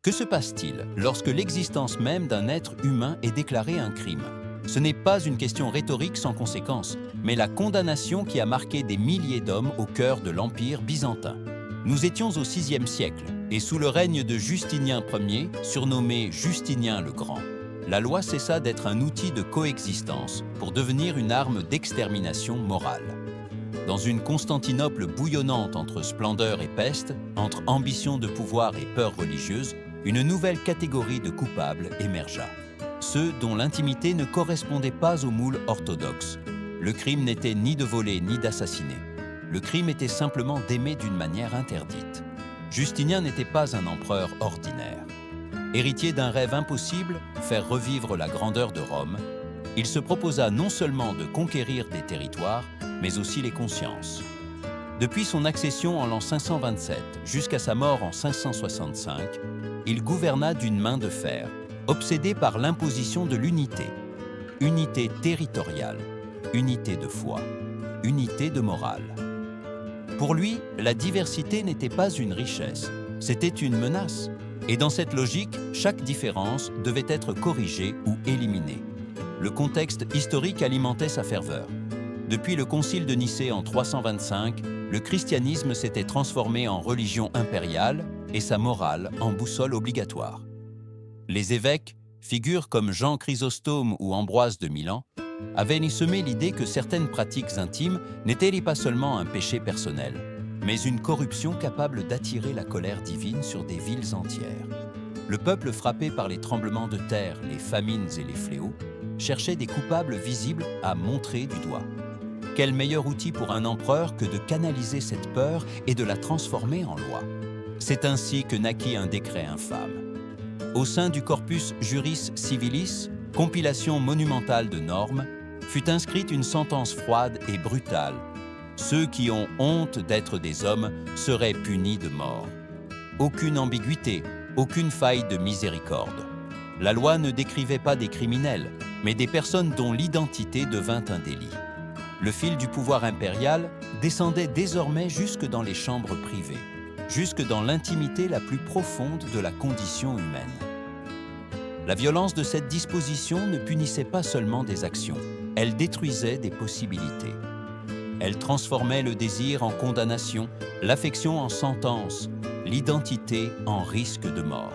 Que se passe-t-il lorsque l'existence même d'un être humain est déclarée un crime? Ce n'est pas une question rhétorique sans conséquence, mais la condamnation qui a marqué des milliers d'hommes au cœur de l'Empire byzantin. Nous étions au VIe siècle, et sous le règne de Justinien Ier, surnommé Justinien le Grand, la loi cessa d'être un outil de coexistence pour devenir une arme d'extermination morale. Dans une Constantinople bouillonnante entre splendeur et peste, entre ambition de pouvoir et peur religieuse, une nouvelle catégorie de coupables émergea. Ceux dont l'intimité ne correspondait pas au moule orthodoxe. Le crime n'était ni de voler ni d'assassiner. Le crime était simplement d'aimer d'une manière interdite. Justinien n'était pas un empereur ordinaire. Héritier d'un rêve impossible, faire revivre la grandeur de Rome, il se proposa non seulement de conquérir des territoires, mais aussi les consciences. Depuis son accession en l'an 527 jusqu'à sa mort en 565, il gouverna d'une main de fer, obsédé par l'imposition de l'unité. Unité territoriale, unité de foi, unité de morale. Pour lui, la diversité n'était pas une richesse, c'était une menace. Et dans cette logique, chaque différence devait être corrigée ou éliminée. Le contexte historique alimentait sa ferveur. Depuis le concile de Nicée en 325, le christianisme s'était transformé en religion impériale et sa morale en boussole obligatoire. Les évêques, figures comme Jean Chrysostome ou Ambroise de Milan, avaient semé l'idée que certaines pratiques intimes n'étaient pas seulement un péché personnel, mais une corruption capable d'attirer la colère divine sur des villes entières. Le peuple frappé par les tremblements de terre, les famines et les fléaux, cherchait des coupables visibles à montrer du doigt. Quel meilleur outil pour un empereur que de canaliser cette peur et de la transformer en loi? C'est ainsi que naquit un décret infâme. Au sein du Corpus Juris Civilis, compilation monumentale de normes, fut inscrite une sentence froide et brutale. Ceux qui ont honte d'être des hommes seraient punis de mort. Aucune ambiguïté, aucune faille de miséricorde. La loi ne décrivait pas des criminels, mais des personnes dont l'identité devint un délit. Le fil du pouvoir impérial descendait désormais jusque dans les chambres privées, jusque dans l'intimité la plus profonde de la condition humaine. La violence de cette disposition ne punissait pas seulement des actions, elle détruisait des possibilités. Elle transformait le désir en condamnation, l'affection en sentence, l'identité en risque de mort.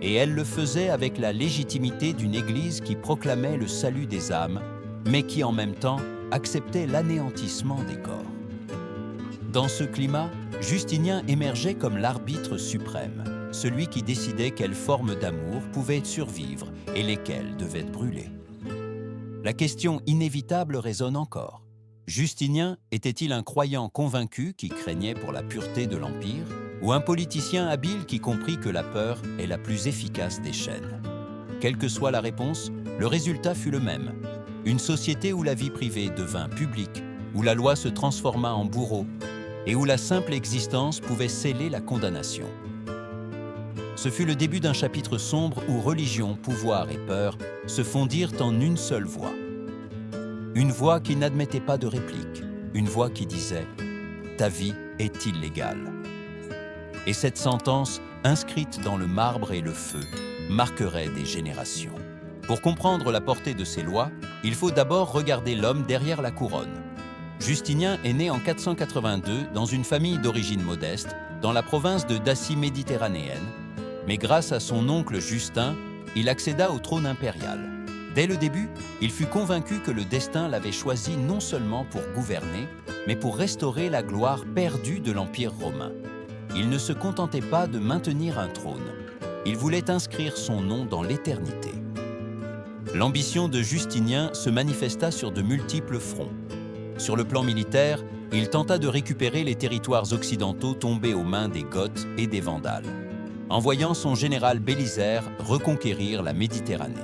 Et elle le faisait avec la légitimité d'une Église qui proclamait le salut des âmes, mais qui en même temps acceptait l'anéantissement des corps. Dans ce climat, Justinien émergeait comme l'arbitre suprême, celui qui décidait quelles formes d'amour pouvaient survivre et lesquelles devaient brûler. La question inévitable résonne encore. Justinien était-il un croyant convaincu qui craignait pour la pureté de l'Empire, ou un politicien habile qui comprit que la peur est la plus efficace des chaînes? Quelle que soit la réponse, le résultat fut le même. Une société où la vie privée devint publique, où la loi se transforma en bourreau, et où la simple existence pouvait sceller la condamnation. Ce fut le début d'un chapitre sombre où religion, pouvoir et peur se fondirent en une seule voix. Une voix qui n'admettait pas de réplique, une voix qui disait « Ta vie est illégale ». Et cette sentence, inscrite dans le marbre et le feu, marquerait des générations. Pour comprendre la portée de ces lois, il faut d'abord regarder l'homme derrière la couronne. Justinien est né en 482 dans une famille d'origine modeste, dans la province de Dacie méditerranéenne, mais grâce à son oncle Justin, il accéda au trône impérial. Dès le début, il fut convaincu que le destin l'avait choisi non seulement pour gouverner, mais pour restaurer la gloire perdue de l'Empire romain. Il ne se contentait pas de maintenir un trône, il voulait inscrire son nom dans l'éternité. L'ambition de Justinien se manifesta sur de multiples fronts. Sur le plan militaire, il tenta de récupérer les territoires occidentaux tombés aux mains des Goths et des Vandales, envoyant son général Bélisaire reconquérir la Méditerranée.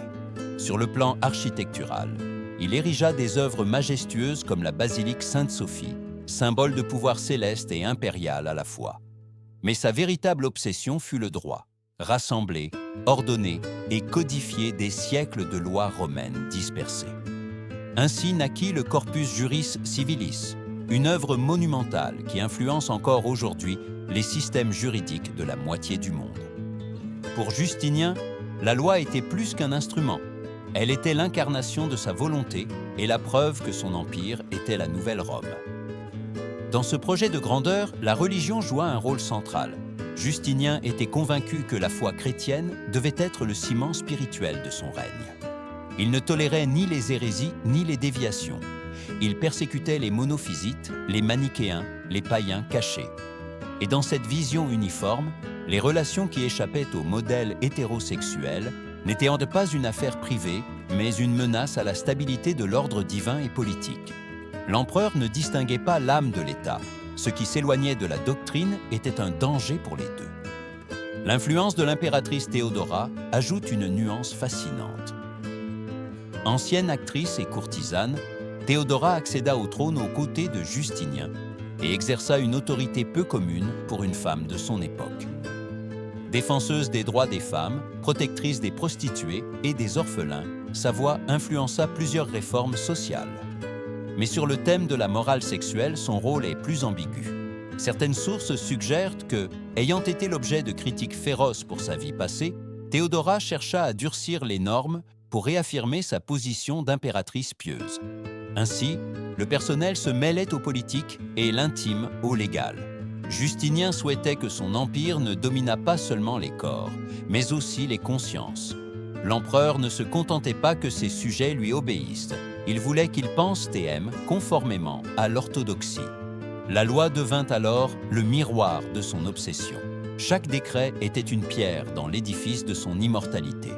Sur le plan architectural, il érigea des œuvres majestueuses comme la basilique Sainte-Sophie, symbole de pouvoir céleste et impérial à la fois. Mais sa véritable obsession fut le droit, rassembler, ordonner et codifier des siècles de lois romaines dispersées. Ainsi naquit le Corpus Juris Civilis, une œuvre monumentale qui influence encore aujourd'hui les systèmes juridiques de la moitié du monde. Pour Justinien, la loi était plus qu'un instrument. Elle était l'incarnation de sa volonté et la preuve que son empire était la nouvelle Rome. Dans ce projet de grandeur, la religion joua un rôle central. Justinien était convaincu que la foi chrétienne devait être le ciment spirituel de son règne. Il ne tolérait ni les hérésies ni les déviations. Il persécutait les monophysites, les manichéens, les païens cachés. Et dans cette vision uniforme, les relations qui échappaient au modèle hétérosexuel n'étaient pas une affaire privée, mais une menace à la stabilité de l'ordre divin et politique. L'empereur ne distinguait pas l'âme de l'État. Ce qui s'éloignait de la doctrine était un danger pour les deux. L'influence de l'impératrice Théodora ajoute une nuance fascinante. Ancienne actrice et courtisane, Théodora accéda au trône aux côtés de Justinien et exerça une autorité peu commune pour une femme de son époque. Défenseuse des droits des femmes, protectrice des prostituées et des orphelins, sa voix influença plusieurs réformes sociales. Mais sur le thème de la morale sexuelle, son rôle est plus ambigu. Certaines sources suggèrent que, ayant été l'objet de critiques féroces pour sa vie passée, Théodora chercha à durcir les normes pour réaffirmer sa position d'impératrice pieuse. Ainsi, le personnel se mêlait aux politiques et l'intime au légal. Justinien souhaitait que son empire ne dominât pas seulement les corps, mais aussi les consciences. L'empereur ne se contentait pas que ses sujets lui obéissent. Il voulait qu'ils pensent et aiment conformément à l'orthodoxie. La loi devint alors le miroir de son obsession. Chaque décret était une pierre dans l'édifice de son immortalité.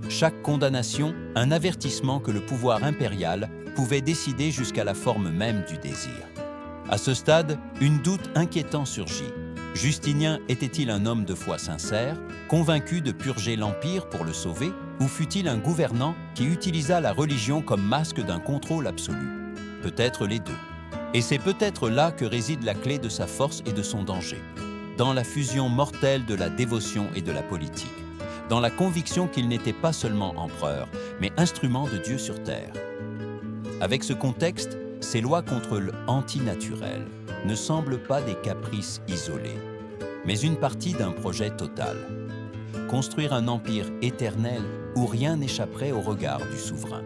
Chaque condamnation, un avertissement que le pouvoir impérial pouvait décider jusqu'à la forme même du désir. À ce stade, une doute inquiétant surgit. Justinien était-il un homme de foi sincère, convaincu de purger l'Empire pour le sauver, ou fut-il un gouvernant qui utilisa la religion comme masque d'un contrôle absolu? Peut-être les deux. Et c'est peut-être là que réside la clé de sa force et de son danger. Dans la fusion mortelle de la dévotion et de la politique. Dans la conviction qu'il n'était pas seulement empereur, mais instrument de Dieu sur terre. Avec ce contexte, ces lois contre l'antinaturel ne semblent pas des caprices isolés, mais une partie d'un projet total. Construire un empire éternel où rien n'échapperait au regard du souverain.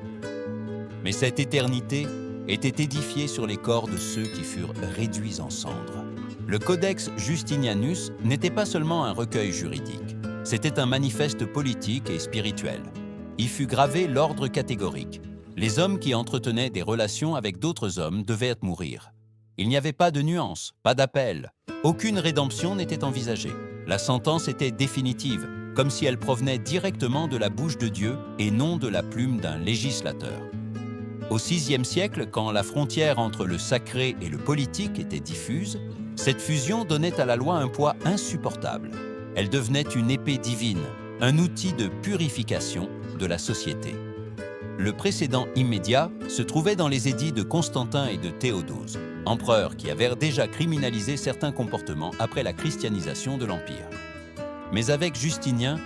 Mais cette éternité était édifiée sur les corps de ceux qui furent réduits en cendres. Le Codex Justinianus n'était pas seulement un recueil juridique, c'était un manifeste politique et spirituel. Y fut gravé l'ordre catégorique. Les hommes qui entretenaient des relations avec d'autres hommes devaient mourir. Il n'y avait pas de nuance, pas d'appel. Aucune rédemption n'était envisagée. La sentence était définitive, comme si elle provenait directement de la bouche de Dieu et non de la plume d'un législateur. Au VIe siècle, quand la frontière entre le sacré et le politique était diffuse, cette fusion donnait à la loi un poids insupportable. Elle devenait une épée divine, un outil de purification de la société. Le précédent immédiat se trouvait dans les édits de Constantin et de Théodose, empereurs qui avaient déjà criminalisé certains comportements après la christianisation de l'Empire. Mais avec Justinien,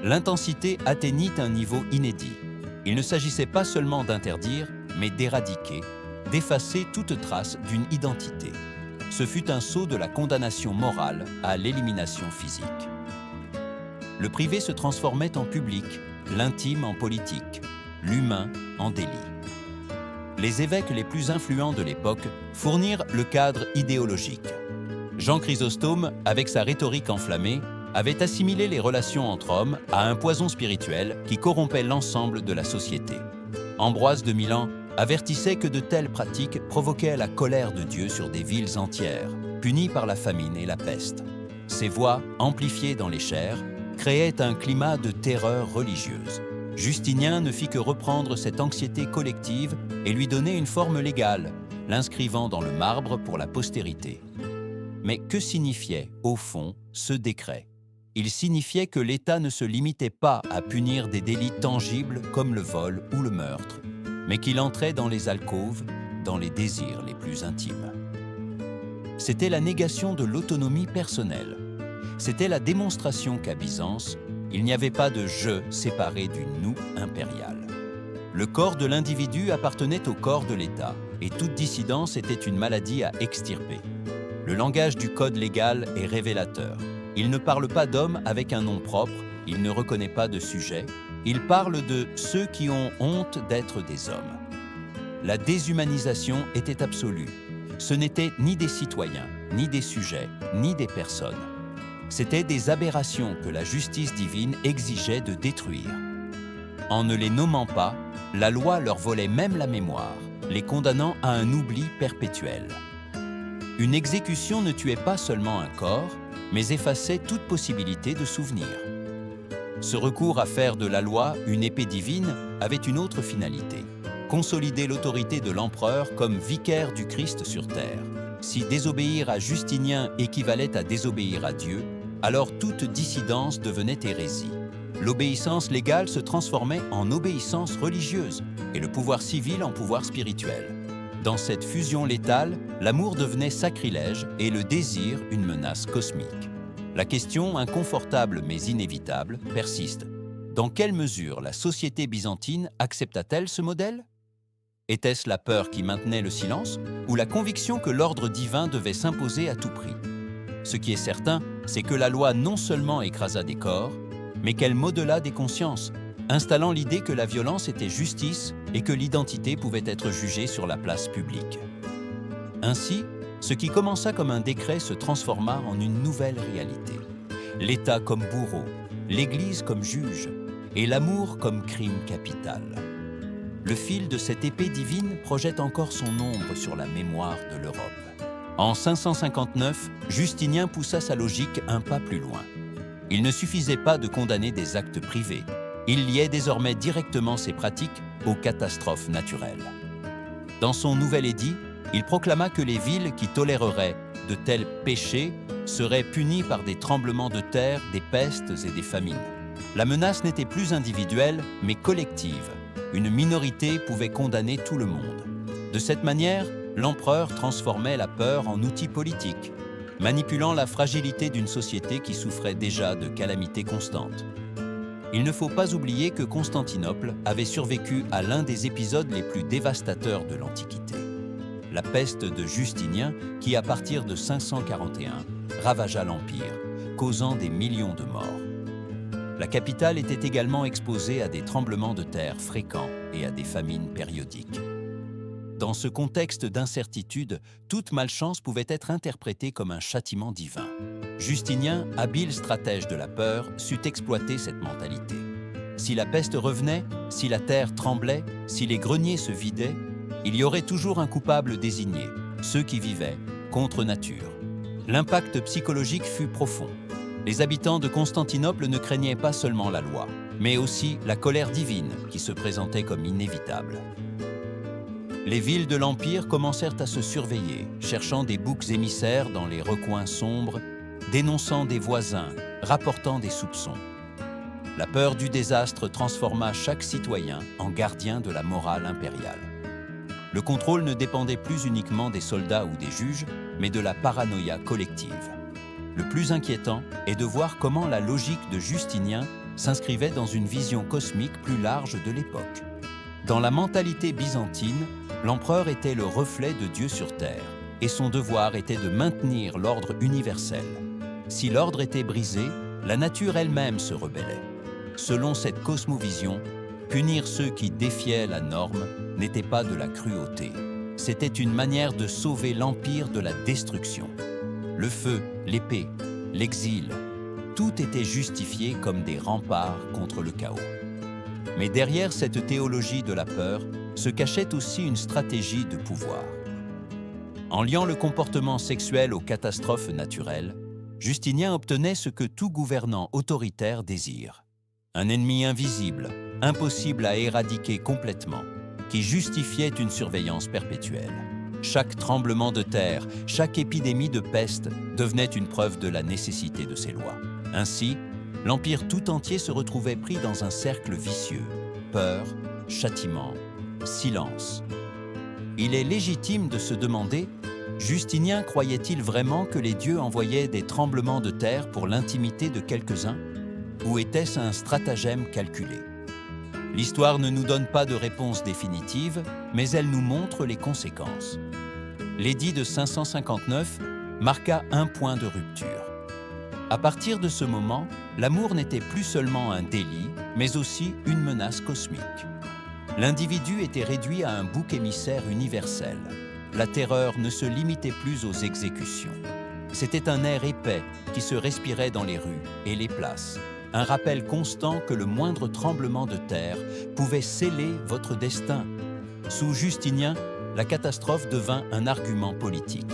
l'intensité atteignit un niveau inédit. Il ne s'agissait pas seulement d'interdire, mais d'éradiquer, d'effacer toute trace d'une identité. Ce fut un saut de la condamnation morale à l'élimination physique. Le privé se transformait en public, l'intime en politique, l'humain en délit. Les évêques les plus influents de l'époque fournirent le cadre idéologique. Jean Chrysostome, avec sa rhétorique enflammée, avait assimilé les relations entre hommes à un poison spirituel qui corrompait l'ensemble de la société. Ambroise de Milan avertissait que de telles pratiques provoquaient la colère de Dieu sur des villes entières, punies par la famine et la peste. Ces voix, amplifiées dans les chairs, créaient un climat de terreur religieuse. Justinien ne fit que reprendre cette anxiété collective et lui donner une forme légale, l'inscrivant dans le marbre pour la postérité. Mais que signifiait, au fond, ce décret? Il signifiait que l'État ne se limitait pas à punir des délits tangibles comme le vol ou le meurtre, mais qu'il entrait dans les alcôves, dans les désirs les plus intimes. C'était la négation de l'autonomie personnelle. C'était la démonstration qu'à Byzance, il n'y avait pas de « je » séparé du « nous » impérial. Le corps de l'individu appartenait au corps de l'État, et toute dissidence était une maladie à extirper. Le langage du code légal est révélateur. Il ne parle pas d'homme avec un nom propre, Il ne reconnaît pas de sujet. Il parle de ceux qui ont honte d'être des hommes. La déshumanisation était absolue. Ce n'étaient ni des citoyens, ni des sujets, ni des personnes. C'étaient des aberrations que la justice divine exigeait de détruire. En ne les nommant pas, la loi leur volait même la mémoire, les condamnant à un oubli perpétuel. Une exécution ne tuait pas seulement un corps, mais effaçait toute possibilité de souvenir. Ce recours à faire de la loi une épée divine avait une autre finalité: consolider l'autorité de l'empereur comme vicaire du Christ sur terre. Si désobéir à Justinien équivalait à désobéir à Dieu, alors toute dissidence devenait hérésie. L'obéissance légale se transformait en obéissance religieuse et le pouvoir civil en pouvoir spirituel. Dans cette fusion létale, l'amour devenait sacrilège et le désir une menace cosmique. La question, inconfortable mais inévitable, persiste. Dans quelle mesure la société byzantine accepta-t-elle ce modèle ? Était-ce la peur qui maintenait le silence ou la conviction que l'ordre divin devait s'imposer à tout prix ? Ce qui est certain, c'est que la loi non seulement écrasa des corps, mais qu'elle modela des consciences, installant l'idée que la violence était justice et que l'identité pouvait être jugée sur la place publique. Ainsi, ce qui commença comme un décret se transforma en une nouvelle réalité. L'État comme bourreau, l'Église comme juge, et l'amour comme crime capital. Le fil de cette épée divine projette encore son ombre sur la mémoire de l'Europe. En 559, Justinien poussa sa logique un pas plus loin. Il ne suffisait pas de condamner des actes privés. Il liait désormais directement ces pratiques aux catastrophes naturelles. Dans son nouvel édit, il proclama que les villes qui toléreraient de tels péchés seraient punies par des tremblements de terre, des pestes et des famines. La menace n'était plus individuelle, mais collective. Une minorité pouvait condamner tout le monde. De cette manière, l'empereur transformait la peur en outil politique, manipulant la fragilité d'une société qui souffrait déjà de calamités constantes. Il ne faut pas oublier que Constantinople avait survécu à l'un des épisodes les plus dévastateurs de l'Antiquité. La peste de Justinien qui, à partir de 541, ravagea l'Empire, causant des millions de morts. La capitale était également exposée à des tremblements de terre fréquents et à des famines périodiques. Dans ce contexte d'incertitude, toute malchance pouvait être interprétée comme un châtiment divin. Justinien, habile stratège de la peur, sut exploiter cette mentalité. Si la peste revenait, si la terre tremblait, si les greniers se vidaient, il y aurait toujours un coupable désigné, ceux qui vivaient contre nature. L'impact psychologique fut profond. Les habitants de Constantinople ne craignaient pas seulement la loi, mais aussi la colère divine qui se présentait comme inévitable. Les villes de l'Empire commencèrent à se surveiller, cherchant des boucs émissaires dans les recoins sombres, dénonçant des voisins, rapportant des soupçons. La peur du désastre transforma chaque citoyen en gardien de la morale impériale. Le contrôle ne dépendait plus uniquement des soldats ou des juges, mais de la paranoïa collective. Le plus inquiétant est de voir comment la logique de Justinien s'inscrivait dans une vision cosmique plus large de l'époque. Dans la mentalité byzantine, l'empereur était le reflet de Dieu sur terre, et son devoir était de maintenir l'ordre universel. Si l'ordre était brisé, la nature elle-même se rebellait. Selon cette cosmovision, punir ceux qui défiaient la norme n'était pas de la cruauté. C'était une manière de sauver l'empire de la destruction. Le feu, l'épée, l'exil, tout était justifié comme des remparts contre le chaos. Mais derrière cette théologie de la peur se cachait aussi une stratégie de pouvoir. En liant le comportement sexuel aux catastrophes naturelles, Justinien obtenait ce que tout gouvernant autoritaire désire. Un ennemi invisible, impossible à éradiquer complètement, qui justifiait une surveillance perpétuelle. Chaque tremblement de terre, chaque épidémie de peste devenait une preuve de la nécessité de ces lois. Ainsi, l'Empire tout entier se retrouvait pris dans un cercle vicieux. Peur, châtiment, silence. Il est légitime de se demander, Justinien croyait-il vraiment que les dieux envoyaient des tremblements de terre pour l'intimité de quelques-uns? Ou était-ce un stratagème calculé? L'histoire ne nous donne pas de réponse définitive, mais elle nous montre les conséquences. L'édit de 559 marqua un point de rupture. À partir de ce moment, l'amour n'était plus seulement un délit, mais aussi une menace cosmique. L'individu était réduit à un bouc émissaire universel. La terreur ne se limitait plus aux exécutions. C'était un air épais qui se respirait dans les rues et les places, un rappel constant que le moindre tremblement de terre pouvait sceller votre destin. Sous Justinien, la catastrophe devint un argument politique,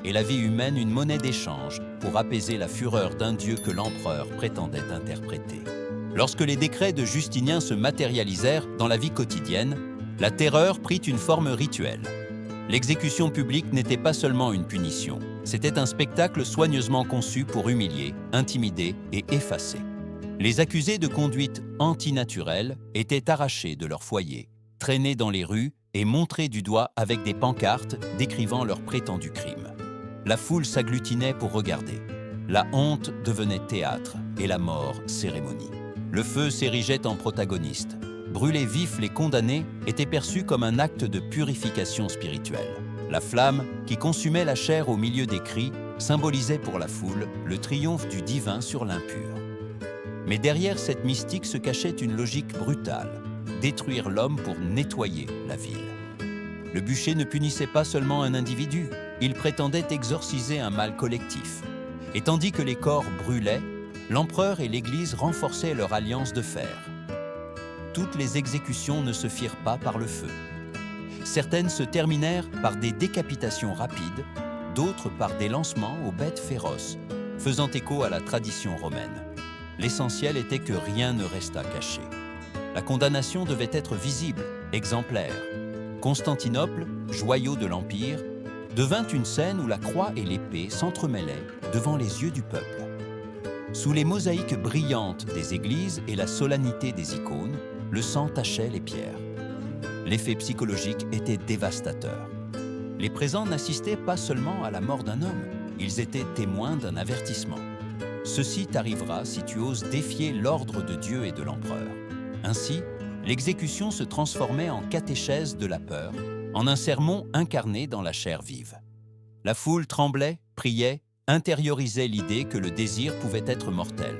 et la vie humaine une monnaie d'échange pour apaiser la fureur d'un dieu que l'empereur prétendait interpréter. Lorsque les décrets de Justinien se matérialisèrent dans la vie quotidienne, la terreur prit une forme rituelle. L'exécution publique n'était pas seulement une punition, c'était un spectacle soigneusement conçu pour humilier, intimider et effacer. Les accusés de conduite antinaturelle étaient arrachés de leur foyer, traînés dans les rues et montrés du doigt avec des pancartes décrivant leur prétendu crime. La foule s'agglutinait pour regarder. La honte devenait théâtre et la mort cérémonie. Le feu s'érigeait en protagoniste. Brûler vifs les condamnés était perçu comme un acte de purification spirituelle. La flamme, qui consumait la chair au milieu des cris, symbolisait pour la foule le triomphe du divin sur l'impur. Mais derrière cette mystique se cachait une logique brutale, détruire l'homme pour nettoyer la ville. Le bûcher ne punissait pas seulement un individu, il prétendait exorciser un mal collectif. Et tandis que les corps brûlaient, l'empereur et l'Église renforçaient leur alliance de fer. Toutes les exécutions ne se firent pas par le feu. Certaines se terminèrent par des décapitations rapides, d'autres par des lancements aux bêtes féroces, faisant écho à la tradition romaine. L'essentiel était que rien ne restât caché. La condamnation devait être visible, exemplaire. Constantinople, joyau de l'Empire, devint une scène où la croix et l'épée s'entremêlaient devant les yeux du peuple. Sous les mosaïques brillantes des églises et la solennité des icônes, le sang tachait les pierres. L'effet psychologique était dévastateur. Les présents n'assistaient pas seulement à la mort d'un homme, ils étaient témoins d'un avertissement. Ceci t'arrivera si tu oses défier l'ordre de Dieu et de l'empereur. Ainsi, l'exécution se transformait en catéchèse de la peur, en un sermon incarné dans la chair vive. La foule tremblait, priait, intériorisait l'idée que le désir pouvait être mortel.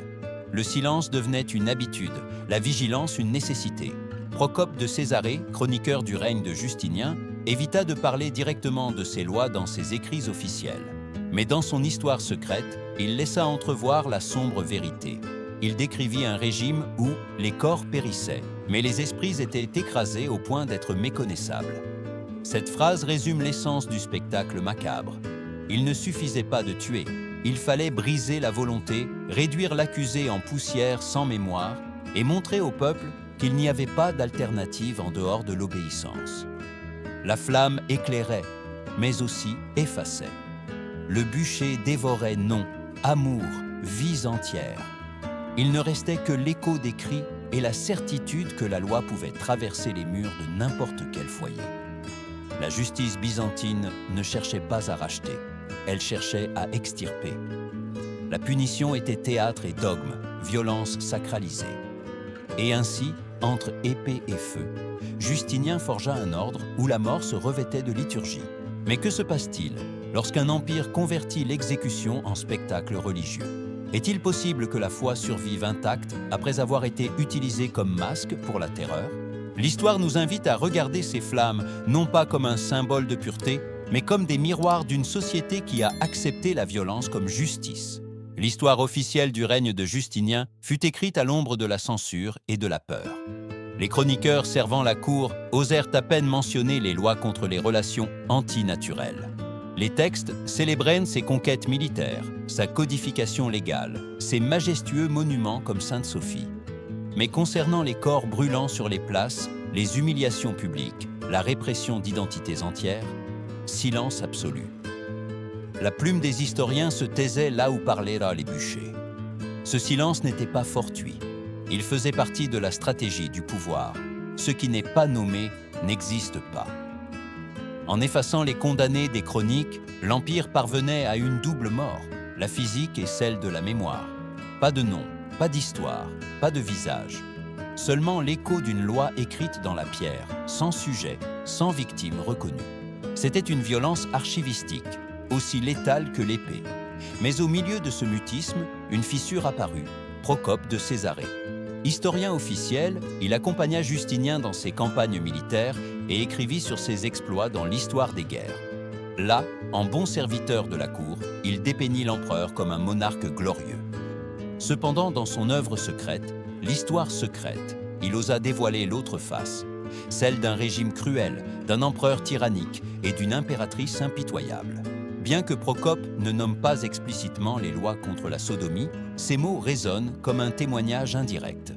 Le silence devenait une habitude, la vigilance une nécessité. Procope de Césarée, chroniqueur du règne de Justinien, évita de parler directement de ces lois dans ses écrits officiels. Mais dans son histoire secrète, il laissa entrevoir la sombre vérité. Il décrivit un régime où les corps périssaient, mais les esprits étaient écrasés au point d'être méconnaissables. Cette phrase résume l'essence du spectacle macabre. Il ne suffisait pas de tuer, il fallait briser la volonté, réduire l'accusé en poussière sans mémoire et montrer au peuple qu'il n'y avait pas d'alternative en dehors de l'obéissance. La flamme éclairait, mais aussi effaçait. Le bûcher dévorait noms, amour, vies entières. Il ne restait que l'écho des cris et la certitude que la loi pouvait traverser les murs de n'importe quel foyer. La justice byzantine ne cherchait pas à racheter, elle cherchait à extirper. La punition était théâtre et dogme, violence sacralisée. Et ainsi, entre épée et feu, Justinien forgea un ordre où la mort se revêtait de liturgie. Mais que se passe-t-il lorsqu'un empire convertit l'exécution en spectacle religieux? Est-il possible que la foi survive intacte après avoir été utilisée comme masque pour la terreur? L'histoire nous invite à regarder ces flammes non pas comme un symbole de pureté, mais comme des miroirs d'une société qui a accepté la violence comme justice. L'histoire officielle du règne de Justinien fut écrite à l'ombre de la censure et de la peur. Les chroniqueurs servant la cour osèrent à peine mentionner les lois contre les relations antinaturelles. Les textes célébraient ses conquêtes militaires, sa codification légale, ses majestueux monuments comme Sainte-Sophie. Mais concernant les corps brûlants sur les places, les humiliations publiques, la répression d'identités entières, silence absolu. La plume des historiens se taisait là où parlaient les bûchers. Ce silence n'était pas fortuit. Il faisait partie de la stratégie du pouvoir. Ce qui n'est pas nommé n'existe pas. En effaçant les condamnés des chroniques, l'Empire parvenait à une double mort, la physique et celle de la mémoire. Pas de nom, pas d'histoire, pas de visage. Seulement l'écho d'une loi écrite dans la pierre, sans sujet, sans victime reconnue. C'était une violence archivistique, aussi létale que l'épée. Mais au milieu de ce mutisme, une fissure apparut, Procope de Césarée. Historien officiel, il accompagna Justinien dans ses campagnes militaires et écrivit sur ses exploits dans l'histoire des guerres. Là, en bon serviteur de la cour, il dépeignit l'empereur comme un monarque glorieux. Cependant, dans son œuvre secrète, l'histoire secrète, il osa dévoiler l'autre face, celle d'un régime cruel, d'un empereur tyrannique et d'une impératrice impitoyable. Bien que Procope ne nomme pas explicitement les lois contre la sodomie, ces mots résonnent comme un témoignage indirect.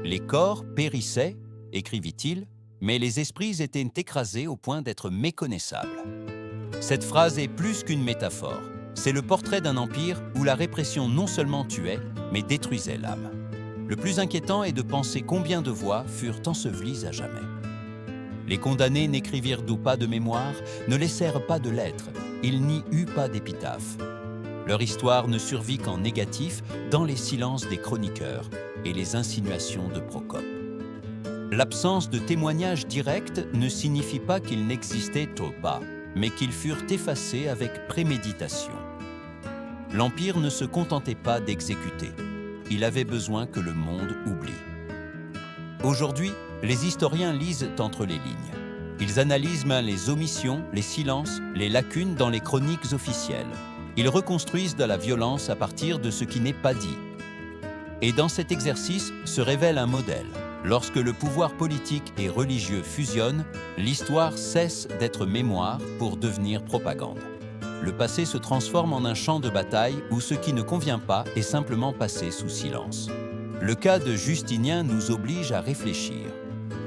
Les corps périssaient, écrivit-il, mais les esprits étaient écrasés au point d'être méconnaissables. Cette phrase est plus qu'une métaphore. C'est le portrait d'un empire où la répression non seulement tuait, mais détruisait l'âme. Le plus inquiétant est de penser combien de voix furent ensevelies à jamais. Les condamnés n'écrivirent d'où pas de mémoire, ne laissèrent pas de lettres, il n'y eut pas d'épitaphe. Leur histoire ne survit qu'en négatif dans les silences des chroniqueurs et les insinuations de Procope. L'absence de témoignages directs ne signifie pas qu'ils n'existaient pas, mais qu'ils furent effacés avec préméditation. L'Empire ne se contentait pas d'exécuter, il avait besoin que le monde oublie. Aujourd'hui, les historiens lisent entre les lignes. Ils analysent les omissions, les silences, les lacunes dans les chroniques officielles. Ils reconstruisent de la violence à partir de ce qui n'est pas dit. Et dans cet exercice se révèle un modèle. Lorsque le pouvoir politique et religieux fusionnent, l'histoire cesse d'être mémoire pour devenir propagande. Le passé se transforme en un champ de bataille où ce qui ne convient pas est simplement passé sous silence. Le cas de Justinien nous oblige à réfléchir.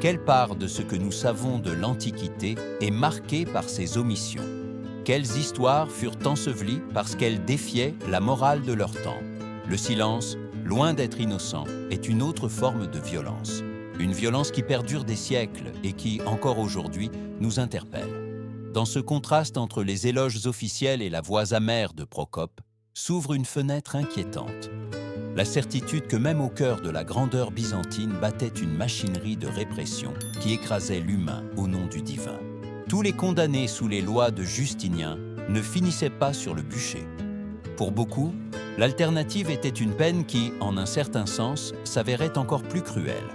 Quelle part de ce que nous savons de l'Antiquité est marquée par ces omissions? Quelles histoires furent ensevelies parce qu'elles défiaient la morale de leur temps? Le silence, loin d'être innocent, est une autre forme de violence. Une violence qui perdure des siècles et qui, encore aujourd'hui, nous interpelle. Dans ce contraste entre les éloges officiels et la voix amère de Procope, s'ouvre une fenêtre inquiétante. La certitude que même au cœur de la grandeur byzantine battait une machinerie de répression qui écrasait l'humain au nom du divin. Tous les condamnés sous les lois de Justinien ne finissaient pas sur le bûcher. Pour beaucoup, l'alternative était une peine qui, en un certain sens, s'avérait encore plus cruelle.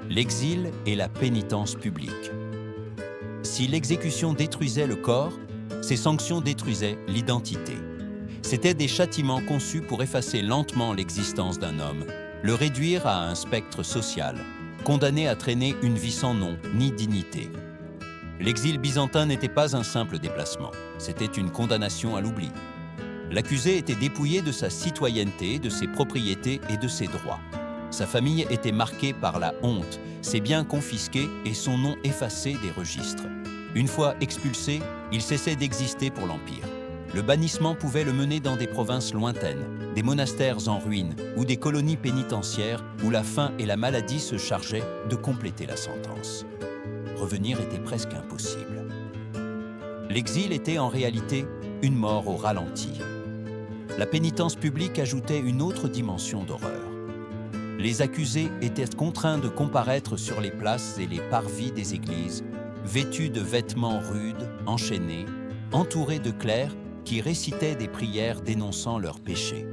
L'exil et la pénitence publique. Si l'exécution détruisait le corps, ces sanctions détruisaient l'identité. C'étaient des châtiments conçus pour effacer lentement l'existence d'un homme, le réduire à un spectre social, condamné à traîner une vie sans nom ni dignité. L'exil byzantin n'était pas un simple déplacement, c'était une condamnation à l'oubli. L'accusé était dépouillé de sa citoyenneté, de ses propriétés et de ses droits. Sa famille était marquée par la honte, ses biens confisqués et son nom effacé des registres. Une fois expulsé, il cessait d'exister pour l'Empire. Le bannissement pouvait le mener dans des provinces lointaines, des monastères en ruine ou des colonies pénitentiaires où la faim et la maladie se chargeaient de compléter la sentence. Revenir était presque impossible. L'exil était en réalité une mort au ralenti. La pénitence publique ajoutait une autre dimension d'horreur. Les accusés étaient contraints de comparaître sur les places et les parvis des églises, vêtus de vêtements rudes, enchaînés, entourés de clercs qui récitaient des prières dénonçant leurs péchés.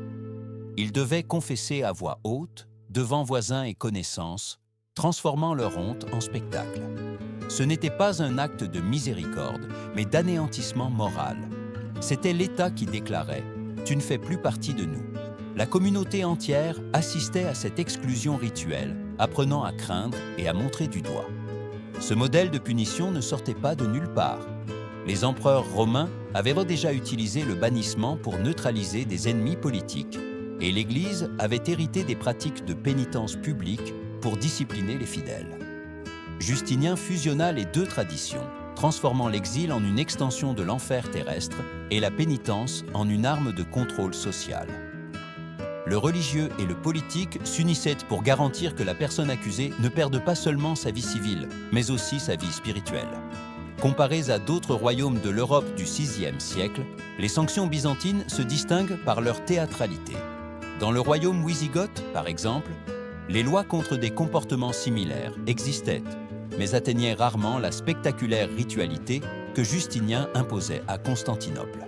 Ils devaient confesser à voix haute, devant voisins et connaissances, transformant leur honte en spectacle. Ce n'était pas un acte de miséricorde, mais d'anéantissement moral. C'était l'État qui déclarait « Tu ne fais plus partie de nous ». La communauté entière assistait à cette exclusion rituelle, apprenant à craindre et à montrer du doigt. Ce modèle de punition ne sortait pas de nulle part. Les empereurs romains avaient déjà utilisé le bannissement pour neutraliser des ennemis politiques, et l'Église avait hérité des pratiques de pénitence publique pour discipliner les fidèles. Justinien fusionna les deux traditions, transformant l'exil en une extension de l'enfer terrestre et la pénitence en une arme de contrôle social. Le religieux et le politique s'unissaient pour garantir que la personne accusée ne perde pas seulement sa vie civile, mais aussi sa vie spirituelle. Comparées à d'autres royaumes de l'Europe du VIe siècle, les sanctions byzantines se distinguent par leur théâtralité. Dans le royaume wisigoth, par exemple, les lois contre des comportements similaires existaient, mais atteignaient rarement la spectaculaire ritualité que Justinien imposait à Constantinople.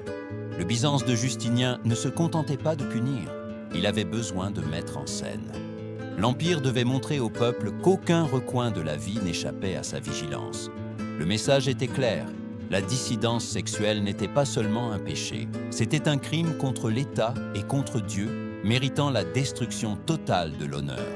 Le Byzance de Justinien ne se contentait pas de punir, il avait besoin de mettre en scène. L'Empire devait montrer au peuple qu'aucun recoin de la vie n'échappait à sa vigilance. Le message était clair, la dissidence sexuelle n'était pas seulement un péché, c'était un crime contre l'État et contre Dieu, méritant la destruction totale de l'honneur.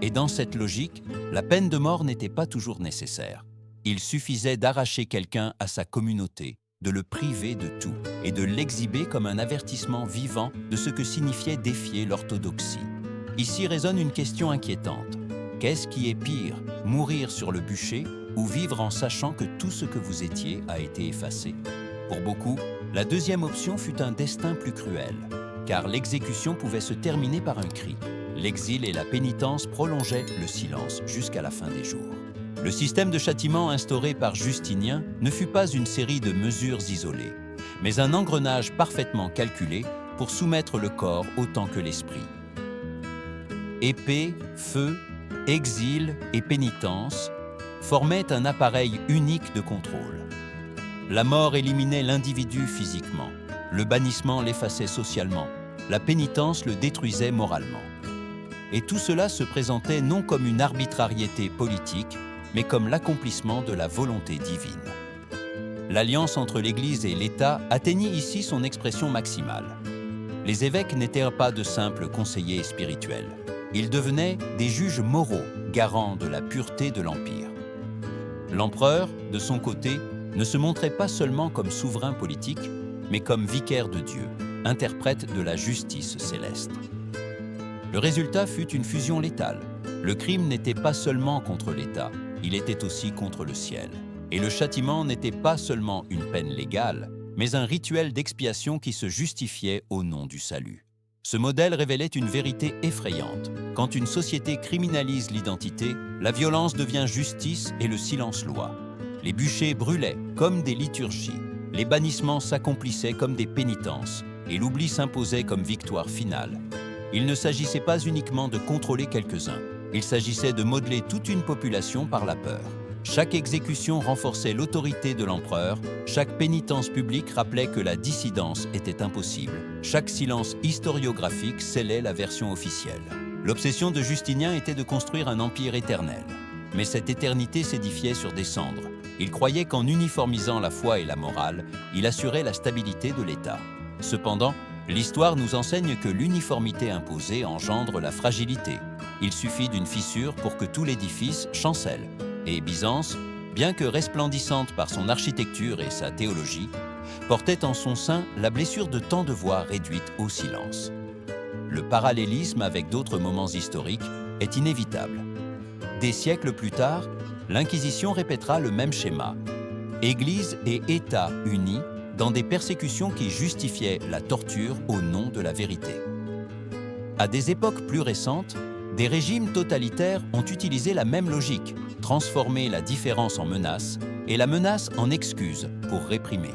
Et dans cette logique, la peine de mort n'était pas toujours nécessaire. Il suffisait d'arracher quelqu'un à sa communauté, de le priver de tout et de l'exhiber comme un avertissement vivant de ce que signifiait défier l'orthodoxie. Ici résonne une question inquiétante. Qu'est-ce qui est pire, mourir sur le bûcher ou vivre en sachant que tout ce que vous étiez a été effacé? Pour beaucoup, la deuxième option fut un destin plus cruel, car l'exécution pouvait se terminer par un cri. L'exil et la pénitence prolongeaient le silence jusqu'à la fin des jours. Le système de châtiment instauré par Justinien ne fut pas une série de mesures isolées, mais un engrenage parfaitement calculé pour soumettre le corps autant que l'esprit. Épée, feu, exil et pénitence formaient un appareil unique de contrôle. La mort éliminait l'individu physiquement, le bannissement l'effaçait socialement, la pénitence le détruisait moralement. Et tout cela se présentait non comme une arbitrariété politique, mais comme l'accomplissement de la volonté divine. L'alliance entre l'Église et l'État atteignit ici son expression maximale. Les évêques n'étaient pas de simples conseillers spirituels. Ils devenaient des juges moraux, garants de la pureté de l'Empire. L'empereur, de son côté, ne se montrait pas seulement comme souverain politique, mais comme vicaire de Dieu, interprète de la justice céleste. Le résultat fut une fusion létale. Le crime n'était pas seulement contre l'État, il était aussi contre le ciel. Et le châtiment n'était pas seulement une peine légale, mais un rituel d'expiation qui se justifiait au nom du salut. Ce modèle révélait une vérité effrayante. Quand une société criminalise l'identité, la violence devient justice et le silence loi. Les bûchers brûlaient comme des liturgies, les bannissements s'accomplissaient comme des pénitences, et l'oubli s'imposait comme victoire finale. Il ne s'agissait pas uniquement de contrôler quelques-uns, il s'agissait de modeler toute une population par la peur. Chaque exécution renforçait l'autorité de l'empereur, chaque pénitence publique rappelait que la dissidence était impossible, chaque silence historiographique scellait la version officielle. L'obsession de Justinien était de construire un empire éternel. Mais cette éternité s'édifiait sur des cendres. Il croyait qu'en uniformisant la foi et la morale, il assurait la stabilité de l'État. Cependant, l'histoire nous enseigne que l'uniformité imposée engendre la fragilité. Il suffit d'une fissure pour que tout l'édifice chancelle. Et Byzance, bien que resplendissante par son architecture et sa théologie, portait en son sein la blessure de tant de voix réduites au silence. Le parallélisme avec d'autres moments historiques est inévitable. Des siècles plus tard, l'Inquisition répétera le même schéma. Église et État unis dans des persécutions qui justifiaient la torture au nom de la vérité. À des époques plus récentes, des régimes totalitaires ont utilisé la même logique, transformer la différence en menace et la menace en excuse pour réprimer.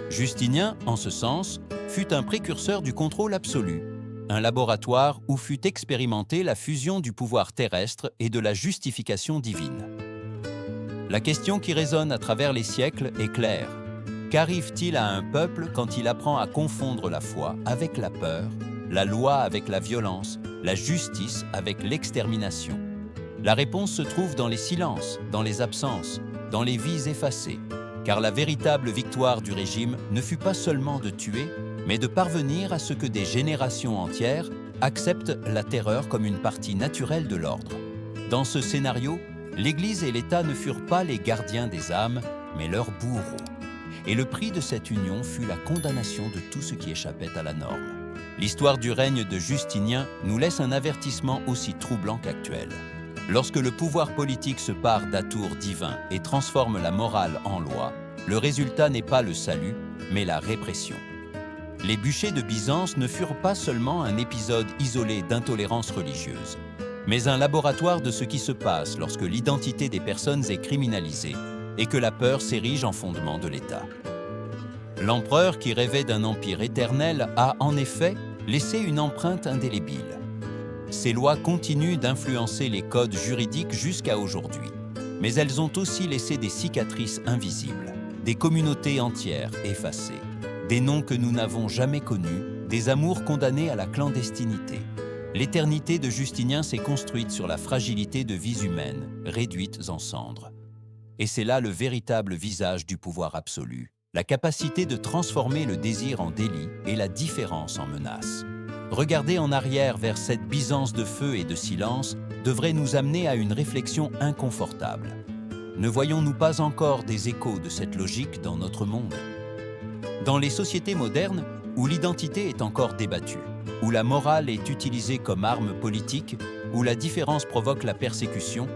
Justinien, en ce sens, fut un précurseur du contrôle absolu, un laboratoire où fut expérimentée la fusion du pouvoir terrestre et de la justification divine. La question qui résonne à travers les siècles est claire. Qu'arrive-t-il à un peuple quand il apprend à confondre la foi avec la peur, la loi avec la violence, la justice avec l'extermination? La réponse se trouve dans les silences, dans les absences, dans les vies effacées, car la véritable victoire du régime ne fut pas seulement de tuer, mais de parvenir à ce que des générations entières acceptent la terreur comme une partie naturelle de l'ordre. Dans ce scénario, l'Église et l'État ne furent pas les gardiens des âmes, mais leurs bourreaux. Et le prix de cette union fut la condamnation de tout ce qui échappait à la norme. L'histoire du règne de Justinien nous laisse un avertissement aussi troublant qu'actuel. Lorsque le pouvoir politique se pare d'atours divins et transforme la morale en loi, le résultat n'est pas le salut, mais la répression. Les bûchers de Byzance ne furent pas seulement un épisode isolé d'intolérance religieuse, mais un laboratoire de ce qui se passe lorsque l'identité des personnes est criminalisée et que la peur s'érige en fondement de l'État. L'empereur qui rêvait d'un empire éternel a, en effet, laissé une empreinte indélébile. Ces lois continuent d'influencer les codes juridiques jusqu'à aujourd'hui, mais elles ont aussi laissé des cicatrices invisibles, des communautés entières effacées, des noms que nous n'avons jamais connus, des amours condamnés à la clandestinité. L'éternité de Justinien s'est construite sur la fragilité de vies humaines, réduites en cendres. Et c'est là le véritable visage du pouvoir absolu, la capacité de transformer le désir en délit et la différence en menace. Regarder en arrière vers cette Byzance de feu et de silence devrait nous amener à une réflexion inconfortable. Ne voyons-nous pas encore des échos de cette logique dans notre monde? Dans les sociétés modernes, où l'identité est encore débattue, où la morale est utilisée comme arme politique, où la différence provoque la persécution,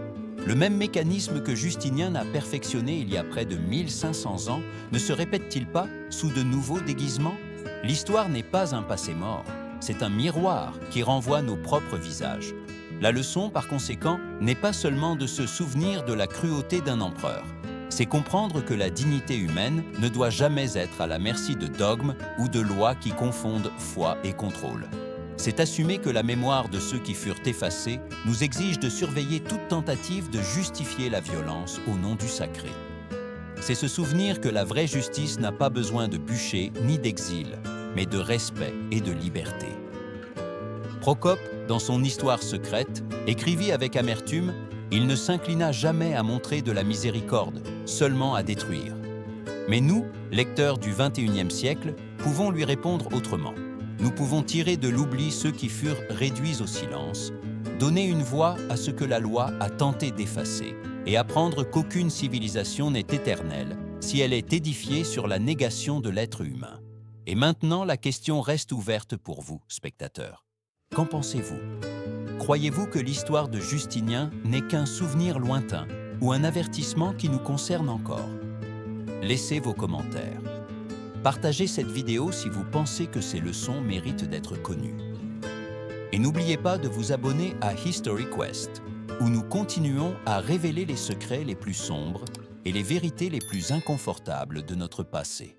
le même mécanisme que Justinien a perfectionné il y a près de 1500 ans ne se répète-t-il pas sous de nouveaux déguisements? L'histoire n'est pas un passé mort, c'est un miroir qui renvoie nos propres visages. La leçon, par conséquent, n'est pas seulement de se souvenir de la cruauté d'un empereur, c'est comprendre que la dignité humaine ne doit jamais être à la merci de dogmes ou de lois qui confondent foi et contrôle. C'est assumer que la mémoire de ceux qui furent effacés nous exige de surveiller toute tentative de justifier la violence au nom du sacré. C'est se souvenir que la vraie justice n'a pas besoin de bûcher ni d'exil, mais de respect et de liberté. Procope, dans son Histoire secrète, écrivit avec amertume « Il ne s'inclina jamais à montrer de la miséricorde, seulement à détruire. » Mais nous, lecteurs du XXIe siècle, pouvons lui répondre autrement. Nous pouvons tirer de l'oubli ceux qui furent réduits au silence, donner une voix à ce que la loi a tenté d'effacer, et apprendre qu'aucune civilisation n'est éternelle si elle est édifiée sur la négation de l'être humain. Et maintenant, la question reste ouverte pour vous, spectateurs. Qu'en pensez-vous? Croyez-vous que l'histoire de Justinien n'est qu'un souvenir lointain ou un avertissement qui nous concerne encore? Laissez vos commentaires. Partagez cette vidéo si vous pensez que ces leçons méritent d'être connues. Et n'oubliez pas de vous abonner à History Quest, où nous continuons à révéler les secrets les plus sombres et les vérités les plus inconfortables de notre passé.